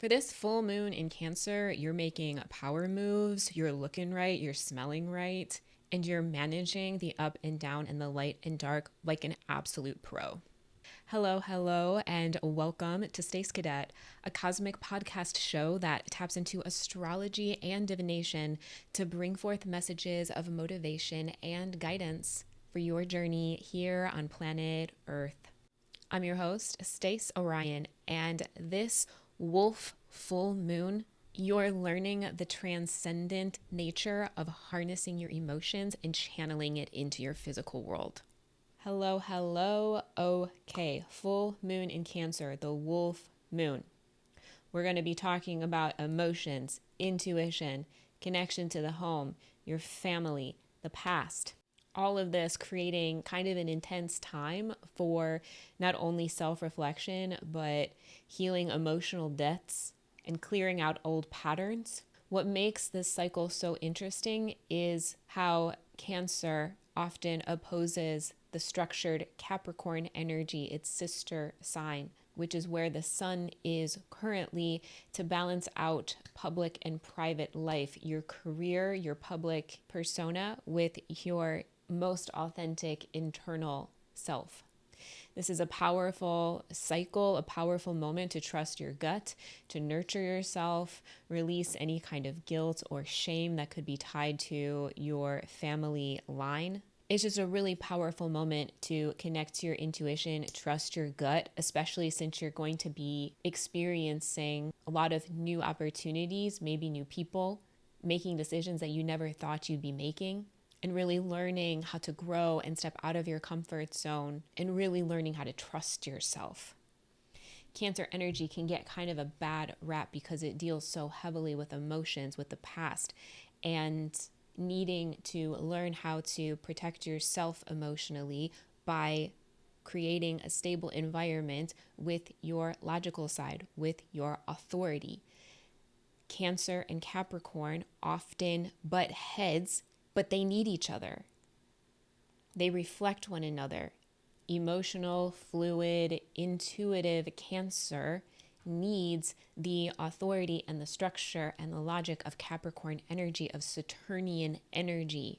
For this full moon in Cancer, you're making power moves, you're looking right, you're smelling right, and you're managing the up and down and the light and dark like an absolute pro. Hello, hello, and welcome to Stace, Cadet, a cosmic podcast show that taps into astrology and divination to bring forth messages of motivation and guidance for your journey here on planet Earth. I'm your host, Stace Orion, and this wolf full moon, you're learning the transcendent nature of harnessing your emotions and channeling it into your physical world. Hello, hello. Okay, full moon in Cancer, the wolf moon. We're going to be talking about emotions, intuition, connection to the home, your family, the past. All of this creating kind of an intense time for not only self-reflection, but healing emotional debts and clearing out old patterns. What makes this cycle so interesting is how Cancer often opposes the structured Capricorn energy, its sister sign, which is where the sun is currently, to balance out public and private life, your career, your public persona with your most authentic internal self. This is a powerful cycle, a powerful moment to trust your gut, to nurture yourself, release any kind of guilt or shame that could be tied to your family line. It's just a really powerful moment to connect to your intuition, trust your gut, especially since you're going to be experiencing a lot of new opportunities, maybe new people, making decisions that you never thought you'd be making, and really learning how to grow and step out of your comfort zone and really learning how to trust yourself. Cancer energy can get kind of a bad rap because it deals so heavily with emotions, with the past, and needing to learn how to protect yourself emotionally by creating a stable environment with your logical side, with your authority. Cancer and Capricorn often butt heads, but they need each other. They reflect one another. Emotional, fluid, intuitive Cancer needs the authority and the structure and the logic of Capricorn energy, of Saturnian energy.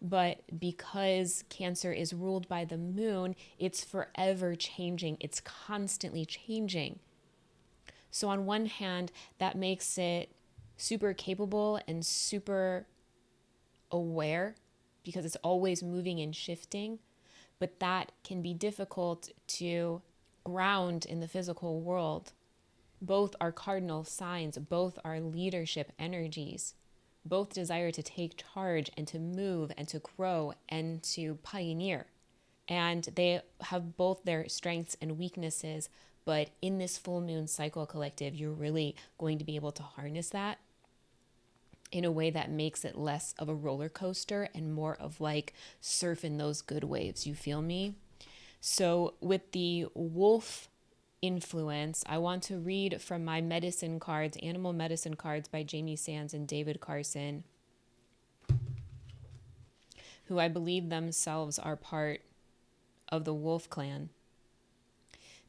But because Cancer is ruled by the moon, it's forever changing. It's constantly changing. So on one hand, that makes it super capable and super aware because it's always moving and shifting. But that can be difficult to ground in the physical world. Both are cardinal signs, both are leadership energies. Both desire to take charge and to move and to grow and to pioneer. And they have both their strengths and weaknesses, but in this full moon cycle collective, you're really going to be able to harness that in a way that makes it less of a roller coaster and more of like surfing those good waves. You feel me? So with the wolf influence, I want to read from my medicine cards, animal medicine cards by Jamie Sands and David Carson, who I believe themselves are part of the wolf clan.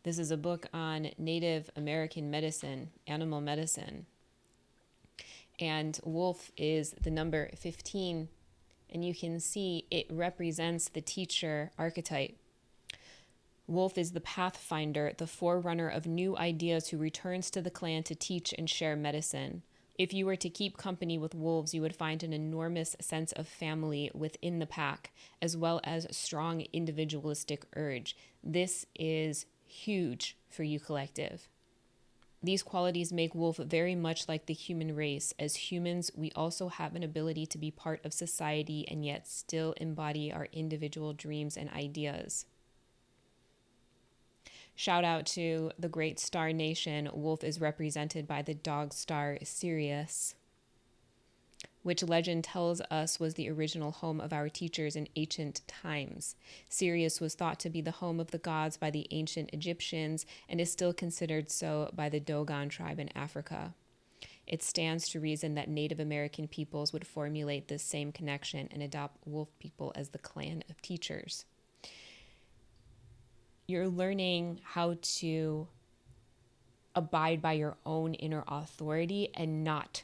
This is a book on Native American medicine, animal medicine. And wolf is the number 15, and you can see it represents the teacher archetype. Wolf is the pathfinder, the forerunner of new ideas who returns to the clan to teach and share medicine. If you were to keep company with wolves, you would find an enormous sense of family within the pack, as well as a strong individualistic urge. This is huge for you collective. These qualities make wolf very much like the human race. As humans, we also have an ability to be part of society and yet still embody our individual dreams and ideas. Shout out to the great star nation. Wolf is represented by the dog star Sirius, which legend tells us was the original home of our teachers in ancient times. Sirius was thought to be the home of the gods by the ancient Egyptians and is still considered so by the Dogon tribe in Africa. It stands to reason that Native American peoples would formulate this same connection and adopt wolf people as the clan of teachers. You're learning how to abide by your own inner authority and not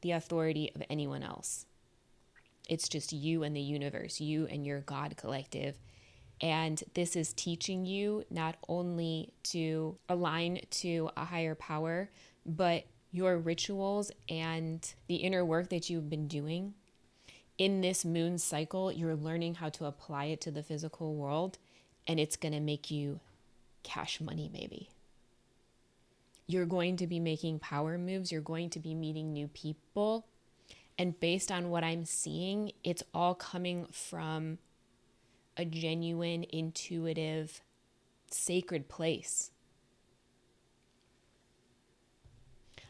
the authority of anyone else. It's just you and the universe, you and your God collective. And this is teaching you not only to align to a higher power, but your rituals and the inner work that you've been doing in this moon cycle, you're learning how to apply it to the physical world, and it's going to make you cash money, baby. You're going to be making power moves. You're going to be meeting new people. And based on what I'm seeing, it's all coming from a genuine, intuitive, sacred place.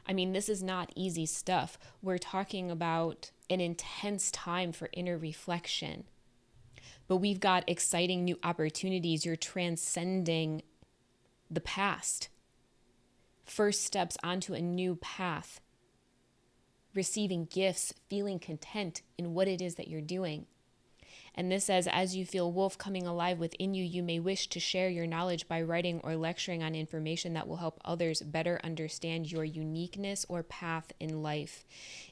I mean, this is not easy stuff. We're talking about an intense time for inner reflection. But we've got exciting new opportunities. You're transcending the past. First steps onto a new path. Receiving gifts, feeling content in what it is that you're doing. And this says, as you feel wolf coming alive within you, you may wish to share your knowledge by writing or lecturing on information that will help others better understand your uniqueness or path in life.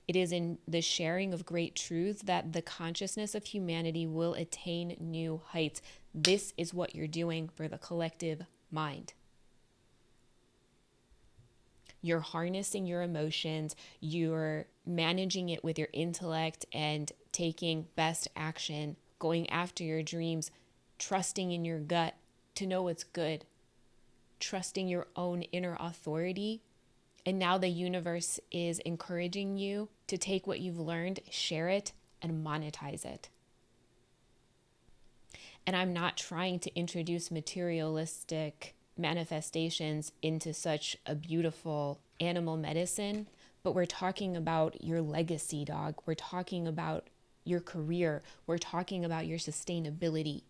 It is in the sharing of great truths that the consciousness of humanity will attain new heights. This is what you're doing for the collective mind. You're harnessing your emotions, you're managing it with your intellect and taking best action, going after your dreams, trusting in your gut to know what's good, trusting your own inner authority. And now the universe is encouraging you to take what you've learned, share it, and monetize it. And I'm not trying to introduce materialistic manifestations into such a beautiful animal medicine, but we're talking about your legacy, dog. We're talking about your career. We're talking about your sustainability,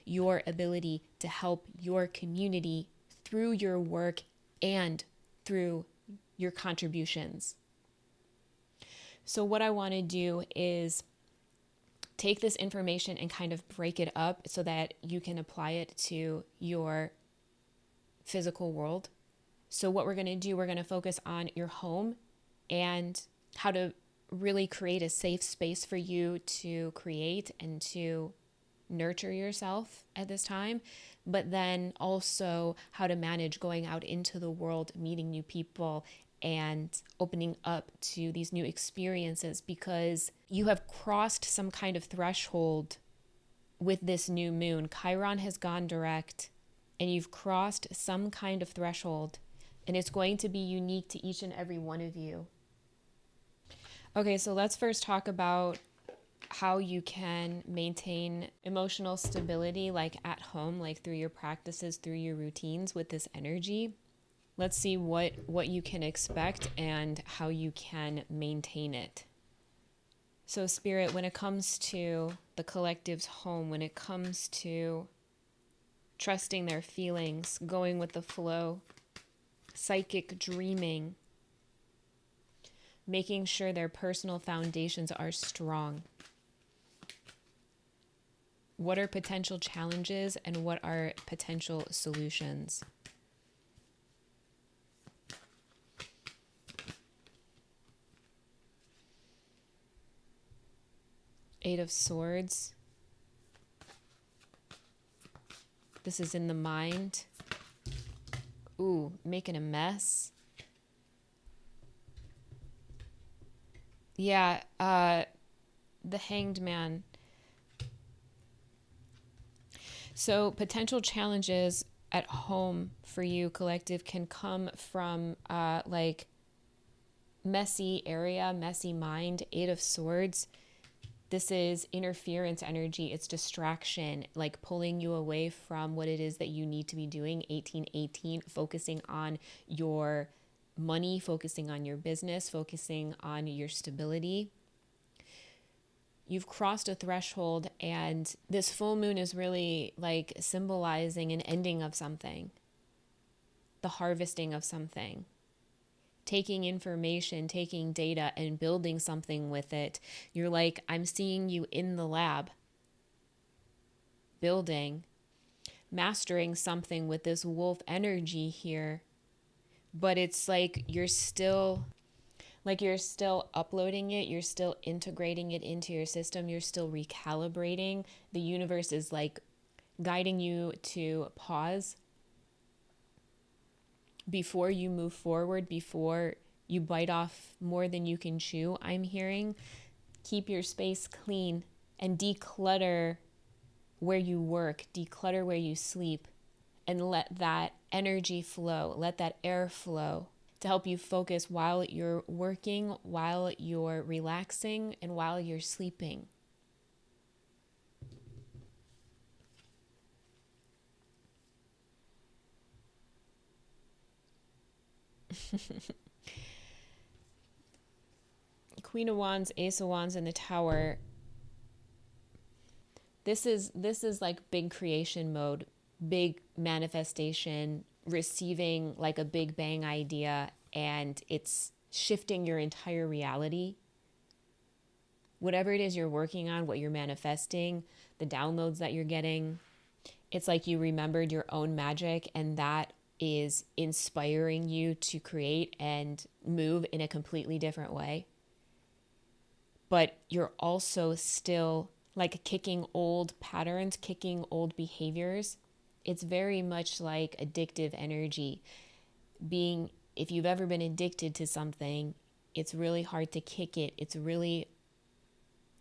your ability to help your community through your work and through your contributions. So what I want to do is take this information and kind of break it up so that you can apply it to your physical world. So what we're going to do, we're going to focus on your home and how to really create a safe space for you to create and to nurture yourself at this time, but then also how to manage going out into the world, meeting new people, and opening up to these new experiences, because you have crossed some kind of threshold with this new moon. Chiron has gone direct, and you've crossed some kind of threshold, and it's going to be unique to each and every one of you. Okay, so let's first talk about how you can maintain emotional stability, like at home, like through your practices, through your routines with this energy. Let's see what you can expect and how you can maintain it. So Spirit, when it comes to the collective's home, when it comes to trusting their feelings, going with the flow, psychic dreaming, making sure their personal foundations are strong. What are potential challenges and what are potential solutions? Eight of Swords. This is in the mind. Ooh, making a mess. Yeah, the Hanged Man. So potential challenges at home for you, collective, can come from like messy area, messy mind. Eight of Swords. This is interference energy. It's distraction, like pulling you away from what it is that you need to be doing. 1818, focusing on your money, focusing on your business, focusing on your stability. You've crossed a threshold, and this full moon is really like symbolizing an ending of something, the harvesting of something. Taking information, taking data, and building something with it. You're like, I'm seeing you in the lab, building, mastering something with this wolf energy here. but it's you're still uploading it, you're still integrating it into your system, you're still recalibrating. The universe is like guiding you to pause before you move forward, before you bite off more than you can chew. I'm hearing keep your space clean and declutter where you work, declutter where you sleep, and let that energy flow, let that air flow to help you focus while you're working, while you're relaxing, and while you're sleeping. Queen of Wands, Ace of Wands, and the Tower. This is like big creation mode, big manifestation, receiving like a big bang idea, and it's shifting your entire reality. Whatever it is you're working on, what you're manifesting, the downloads that you're getting, it's like you remembered your own magic, and that is inspiring you to create and move in a completely different way. But you're also still like kicking old patterns, kicking old behaviors. It's very much like addictive energy. If you've ever been addicted to something, it's really hard to kick it.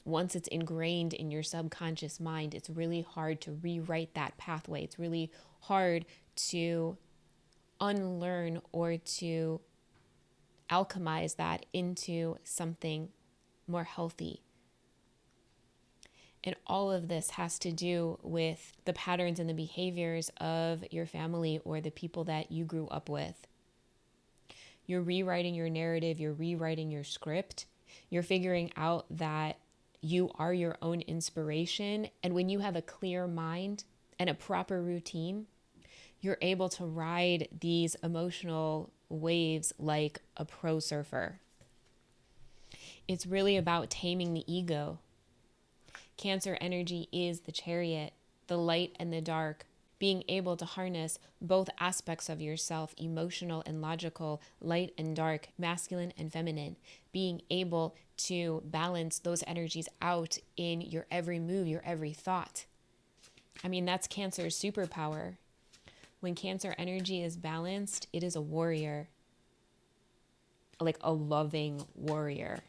Once it's ingrained in your subconscious mind, it's really hard to rewrite that pathway. It's really hard to unlearn or to alchemize that into something more healthy. And all of this has to do with the patterns and the behaviors of your family or the people that you grew up with. You're rewriting your narrative, you're rewriting your script, you're figuring out that you are your own inspiration. And when you have a clear mind and a proper routine, you're able to ride these emotional waves like a pro surfer. It's really about taming the ego. Cancer energy is the Chariot, the light and the dark, being able to harness both aspects of yourself, emotional and logical, light and dark, masculine and feminine, being able to balance those energies out in your every move, your every thought. I mean, that's Cancer's superpower. When Cancer energy is balanced, it is a warrior, like a loving warrior.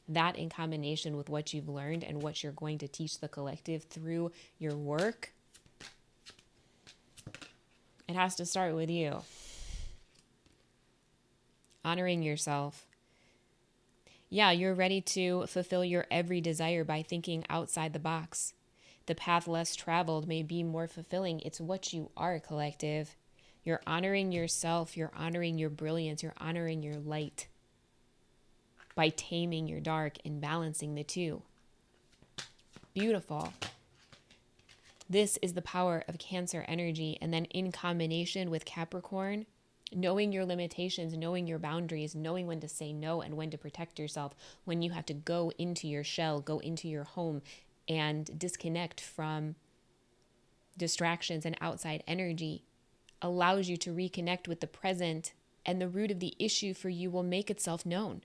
That in combination with what you've learned and what you're going to teach the collective through your work, it has to start with you. Honoring yourself. Yeah, you're ready to fulfill your every desire by thinking outside the box. The path less traveled may be more fulfilling. It's what you are, collective. You're honoring yourself. You're honoring your brilliance. You're honoring your light by taming your dark and balancing the two. Beautiful. This is the power of Cancer energy. And then in combination with Capricorn, knowing your limitations, knowing your boundaries, knowing when to say no and when to protect yourself, when you have to go into your shell, go into your home and disconnect from distractions and outside energy, allows you to reconnect with the present, and the root of the issue for you will make itself known.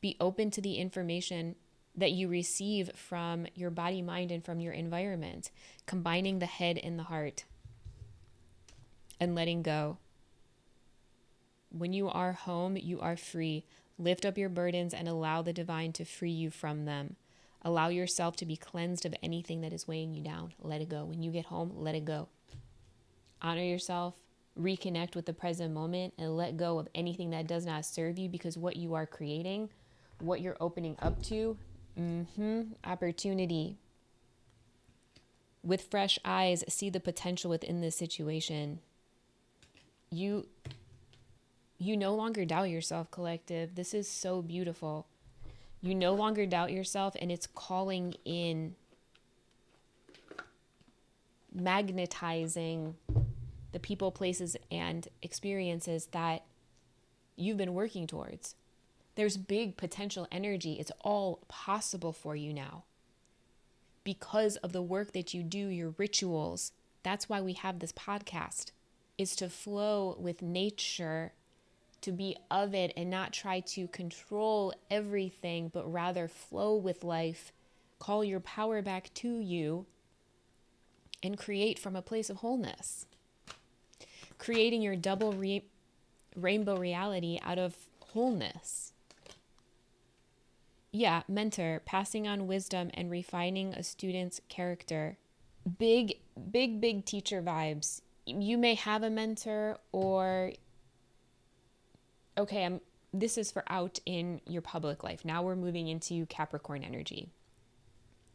Be open to the information that you receive from your body, mind, and from your environment, combining the head and the heart and letting go. When you are home, you are free. Lift up your burdens and allow the divine to free you from them. Allow yourself to be cleansed of anything that is weighing you down. Let it go. When you get home, let it go. Honor yourself. Reconnect with the present moment and let go of anything that does not serve you, because what you are creating, what you're opening up to, opportunity. With fresh eyes, see the potential within this situation. You no longer doubt yourself, collective. This is so beautiful. You no longer doubt yourself, and it's calling in, magnetizing the people, places, and experiences that you've been working towards. There's big potential energy. It's all possible for you now because of the work that you do, your rituals. That's why we have this podcast, is to flow with nature to be of it and not try to control everything, but rather flow with life, call your power back to you, and create from a place of wholeness. Creating your double rainbow reality out of wholeness. Yeah, mentor, passing on wisdom and refining a student's character. Big teacher vibes. You may have a mentor, or okay, this is for out in your public life. Now we're moving into Capricorn energy.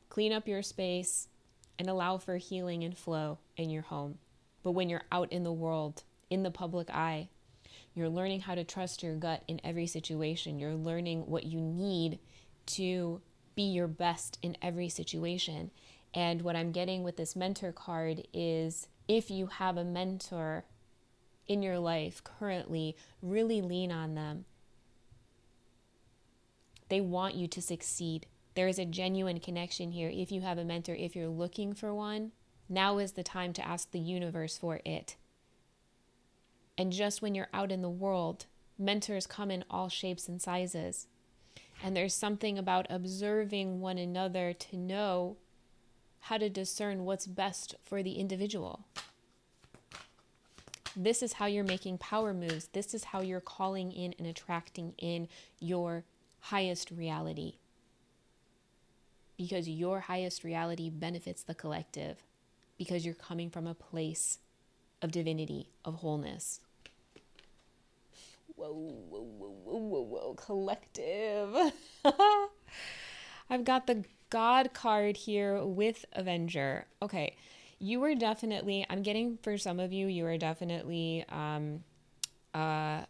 Clean up your space and allow for healing and flow in your home. But when you're out in the world, in the public eye, you're learning how to trust your gut in every situation. You're learning what you need to be your best in every situation. And what I'm getting with this mentor card is, if you have a mentor in your life currently, really lean on them. They want you to succeed. There is a genuine connection here. If you have a mentor, if you're looking for one, now is the time to ask the universe for it. And just when you're out in the world, mentors come in all shapes and sizes. And there's something about observing one another to know how to discern what's best for the individual. This is how you're making power moves. This is how you're calling in and attracting in your highest reality. Because your highest reality benefits the collective. Because you're coming from a place of divinity, of wholeness. Whoa, collective. I've got the God card here with Avenger. Okay, you were definitely, I'm getting for some of you, you are definitely a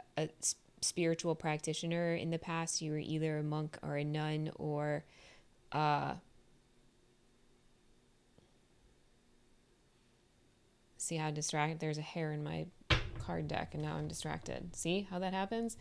spiritual practitioner in the past. You were either a monk or a nun, or see how distracted, there's a hair in my card deck and now I'm distracted. See how that happens?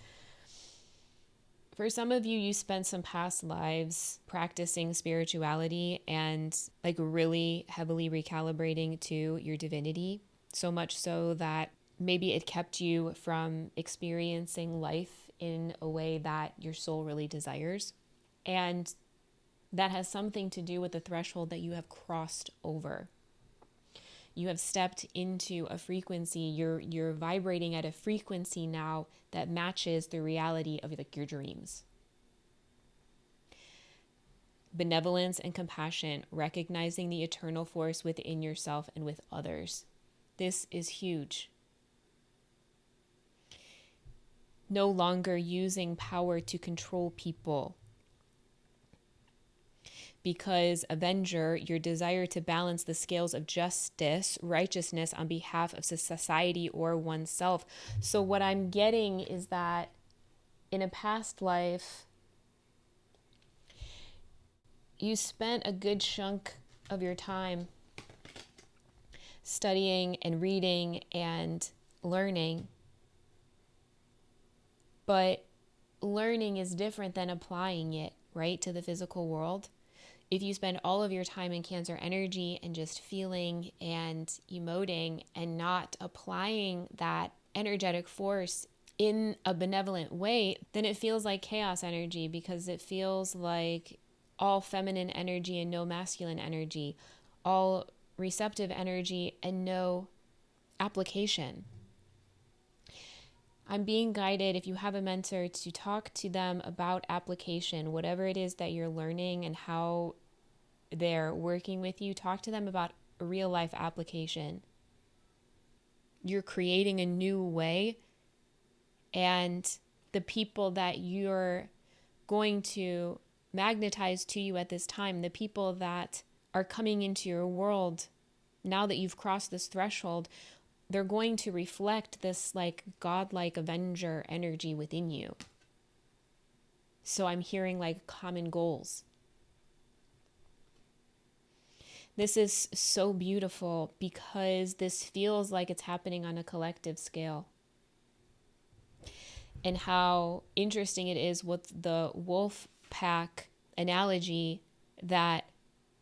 For some of you, you spent some past lives practicing spirituality and like really heavily recalibrating to your divinity, so much so that maybe it kept you from experiencing life in a way that your soul really desires. And that has something to do with the threshold that you have crossed over. You have stepped into a frequency, you're vibrating at a frequency now that matches the reality of like your dreams. Benevolence and compassion, recognizing the eternal force within yourself and with others. This is huge. No longer using power to control people. Because Avenger, your desire to balance the scales of justice, righteousness on behalf of society or oneself. So what I'm getting is that in a past life, you spent a good chunk of your time studying and reading and learning. But learning is different than applying it, right, to the physical world. If you spend all of your time in Cancer energy and just feeling and emoting and not applying that energetic force in a benevolent way, then it feels like chaos energy, because it feels like all feminine energy and no masculine energy, all receptive energy and no application. I'm being guided, if you have a mentor, to talk to them about application, whatever it is that you're learning and how they're working with you. Talk to them about real life application. You're creating a new way, and the people that you're going to magnetize to you at this time, the people that are coming into your world now that you've crossed this threshold, they're going to reflect this like godlike Avenger energy within you. So I'm hearing like common goals. This is so beautiful because this feels like it's happening on a collective scale. And how interesting it is with the wolf pack analogy that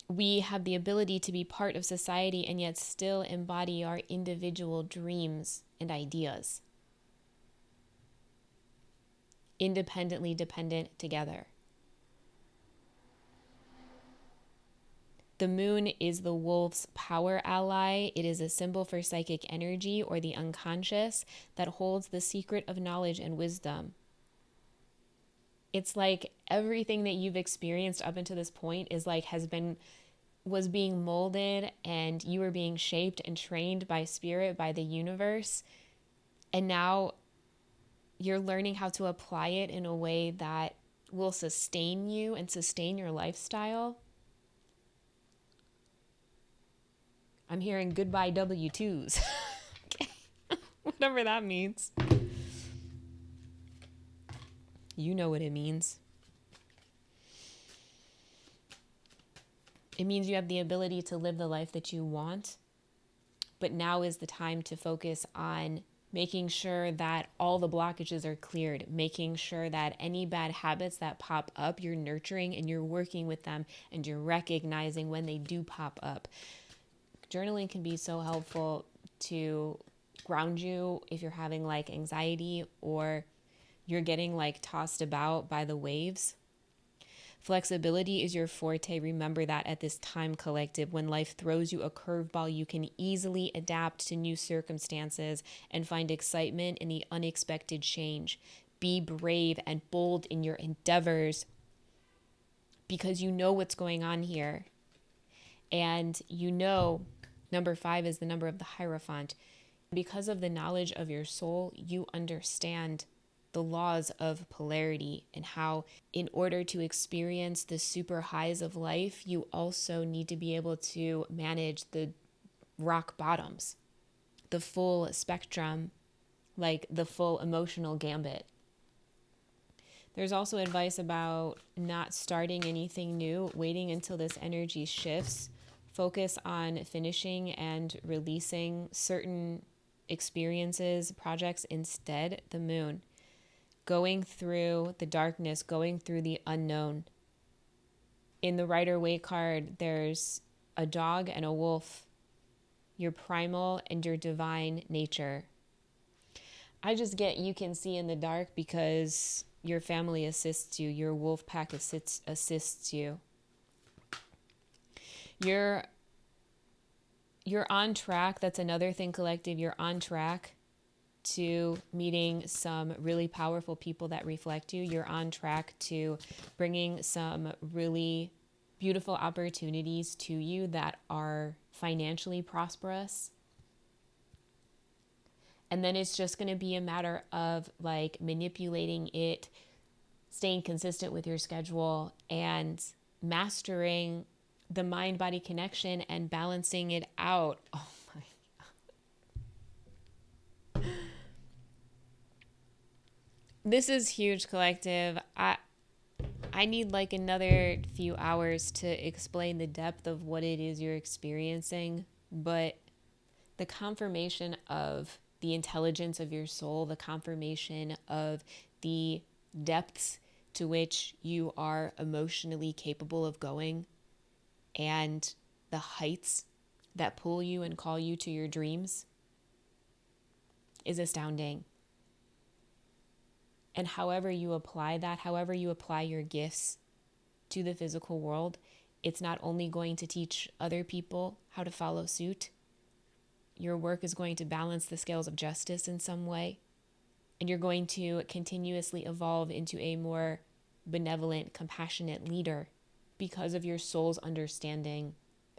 we have the ability to be part of society and yet still embody our individual dreams and ideas. independently dependent together. The moon is the wolf's power ally. It is a symbol for psychic energy or the unconscious that holds the secret of knowledge and wisdom. It's like everything that you've experienced up until this point was being molded, and you were being shaped and trained by spirit, by the universe. And now you're learning how to apply it in a way that will sustain you and sustain your lifestyle. I'm hearing goodbye W-2s. Okay. Whatever that means. You know what it means. It means you have the ability to live the life that you want, but now is the time to focus on making sure that all the blockages are cleared, making sure that any bad habits that pop up, you're nurturing and you're working with them, and you're recognizing when they do pop up. Journaling can be so helpful to ground you if you're having like anxiety or you're getting like tossed about by the waves. Flexibility is your forte. Remember that at this time, collective. When life throws you a curveball, you can easily adapt to new circumstances and find excitement in the unexpected change. Be brave and bold in your endeavors because you know what's going on here. And you know, number 5 is the number of the Hierophant. Because of the knowledge of your soul, you understand the laws of polarity and how in order to experience the super highs of life, you also need to be able to manage the rock bottoms, the full spectrum, like the full emotional gambit. There's also advice about not starting anything new, waiting until this energy shifts. Focus on finishing and releasing certain experiences, projects instead. The moon. Going through the darkness, going through the unknown. In the Rider-Waite card, there's a dog and a wolf, your primal and your divine nature. I just get you can see in the dark because your family assists you, your wolf pack assists you. You're on track. That's another thing, collective. You're on track to meeting some really powerful people that reflect you. You're on track to bringing some really beautiful opportunities to you that are financially prosperous. And then it's just going to be a matter of like manipulating it, staying consistent with your schedule, and mastering the mind-body connection and balancing it out. Oh my God. This is huge, collective. I need like another few hours to explain the depth of what it is you're experiencing, but the confirmation of the intelligence of your soul, the confirmation of the depths to which you are emotionally capable of going, and the heights that pull you and call you to your dreams is astounding. And however you apply that, however you apply your gifts to the physical world, it's not only going to teach other people how to follow suit. Your work is going to balance the scales of justice in some way. And you're going to continuously evolve into a more benevolent, compassionate leader because of your soul's understanding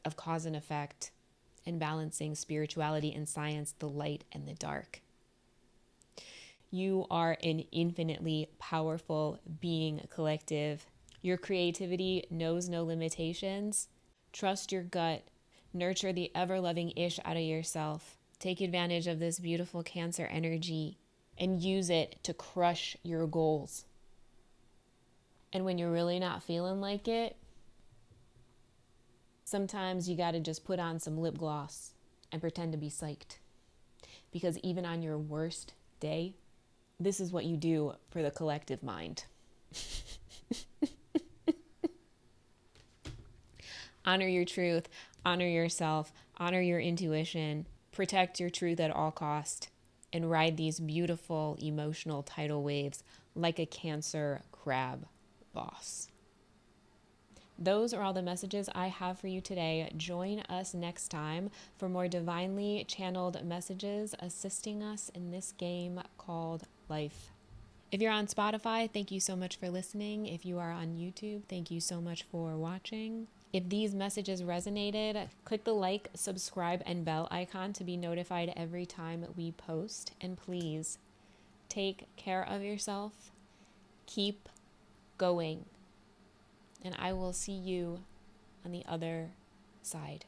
of cause and effect and balancing spirituality and science, the light and the dark. You are an infinitely powerful being, collective. Your creativity knows no limitations. Trust your gut. Nurture the ever-loving ish out of yourself. Take advantage of this beautiful Cancer energy and use it to crush your goals. And when you're really not feeling like it, sometimes you got to just put on some lip gloss and pretend to be psyched. Because even on your worst day, this is what you do for the collective mind. Honor your truth, honor yourself, honor your intuition, protect your truth at all cost, and ride these beautiful emotional tidal waves like a Cancer crab boss. Those are all the messages I have for you today. Join us next time for more divinely channeled messages assisting us in this game called life. If you're on Spotify, thank you so much for listening. If you are on YouTube, thank you so much for watching. If these messages resonated, click the like, subscribe, and bell icon to be notified every time we post. And please, take care of yourself. Keep going. And I will see you on the other side.